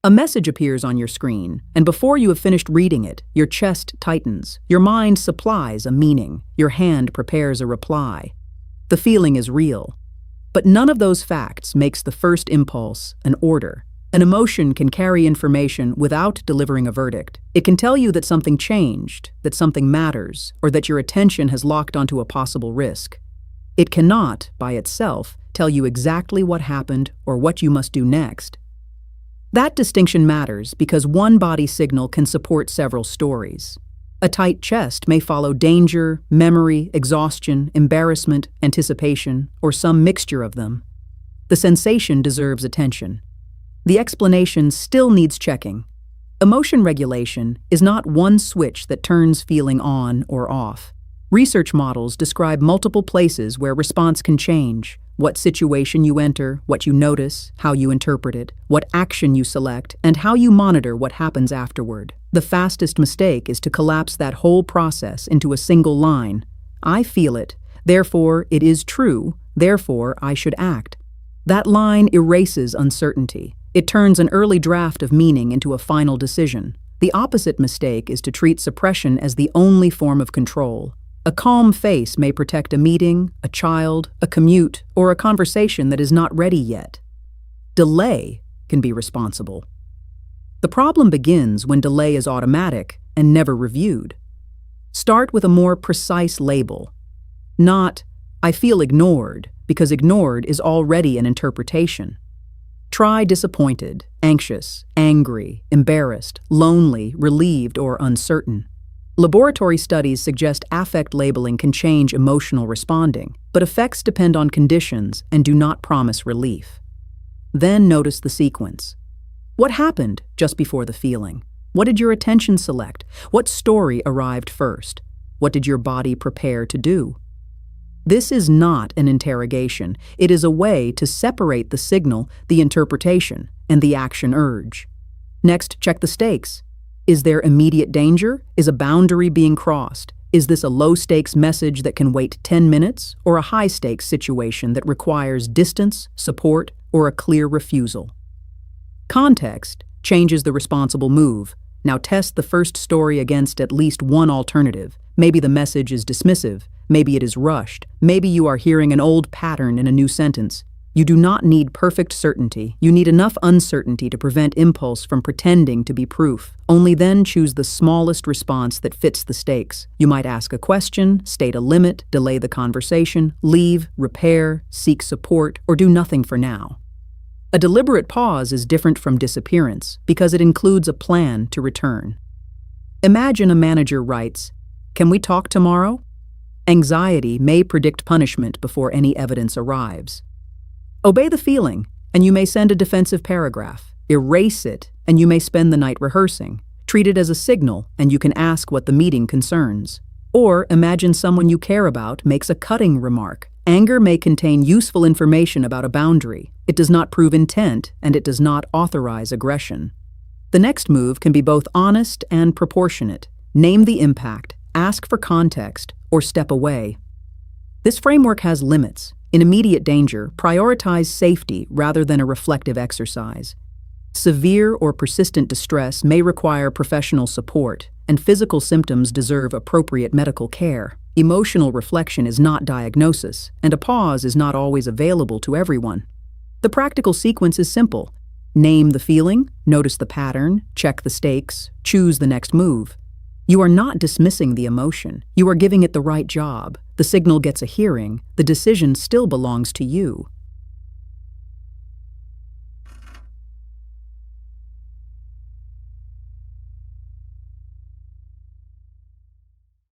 A message appears on your screen, and before you have finished reading it, your chest tightens, your mind supplies a meaning, your hand prepares a reply. The feeling is real. But none of those facts makes the first impulse an order. An emotion can carry information without delivering a verdict. It can tell you that something changed, that something matters, or that your attention has locked onto a possible risk. It cannot, by itself, tell you exactly what happened or what you must do next. That distinction matters because one body signal can support several stories. A tight chest may follow danger, memory, exhaustion, embarrassment, anticipation, or some mixture of them. The sensation deserves attention. The explanation still needs checking. Emotion regulation is not one switch that turns feeling on or off. Research models describe multiple places where response can change: what situation you enter, what you notice, how you interpret it, what action you select, and how you monitor what happens afterward. The fastest mistake is to collapse that whole process into a single line. I feel it, therefore it is true, therefore I should act. That line erases uncertainty. It turns an early draft of meaning into a final decision. The opposite mistake is to treat suppression as the only form of control. A calm face may protect a meeting, a child, a commute, or a conversation that is not ready yet. Delay can be responsible. The problem begins when delay is automatic and never reviewed. Start with a more precise label. Not, I feel ignored, because ignored is already an interpretation. Try disappointed, anxious, angry, embarrassed, lonely, relieved, or uncertain. Laboratory studies suggest affect labeling can change emotional responding, but effects depend on conditions and do not promise relief. Then notice the sequence. What happened just before the feeling? What did your attention select? What story arrived first? What did your body prepare to do? This is not an interrogation. It is a way to separate the signal, the interpretation, and the action urge. Next, check the stakes. Is there immediate danger? Is a boundary being crossed? Is this a low-stakes message that can wait 10 minutes, or a high-stakes situation that requires distance, support, or a clear refusal? Context changes the responsible move. Now test the first story against at least one alternative. Maybe the message is dismissive. Maybe it is rushed. Maybe you are hearing an old pattern in a new sentence. You do not need perfect certainty. You need enough uncertainty to prevent impulse from pretending to be proof. Only then choose the smallest response that fits the stakes. You might ask a question, state a limit, delay the conversation, leave, repair, seek support, or do nothing for now. A deliberate pause is different from disappearance because it includes a plan to return. Imagine a manager writes, "Can we talk tomorrow?" Anxiety may predict punishment before any evidence arrives. Obey the feeling, and you may send a defensive paragraph. Erase it, and you may spend the night rehearsing. Treat it as a signal, and you can ask what the meeting concerns. Or imagine someone you care about makes a cutting remark. Anger may contain useful information about a boundary. It does not prove intent, and it does not authorize aggression. The next move can be both honest and proportionate. Name the impact, ask for context, or step away. This framework has limits. In immediate danger, prioritize safety rather than a reflective exercise. Severe or persistent distress may require professional support, and physical symptoms deserve appropriate medical care. Emotional reflection is not diagnosis, and a pause is not always available to everyone. The practical sequence is simple. Name the feeling, notice the pattern, check the stakes, choose the next move. You are not dismissing the emotion. You are giving it the right job. The signal gets a hearing. The decision still belongs to you.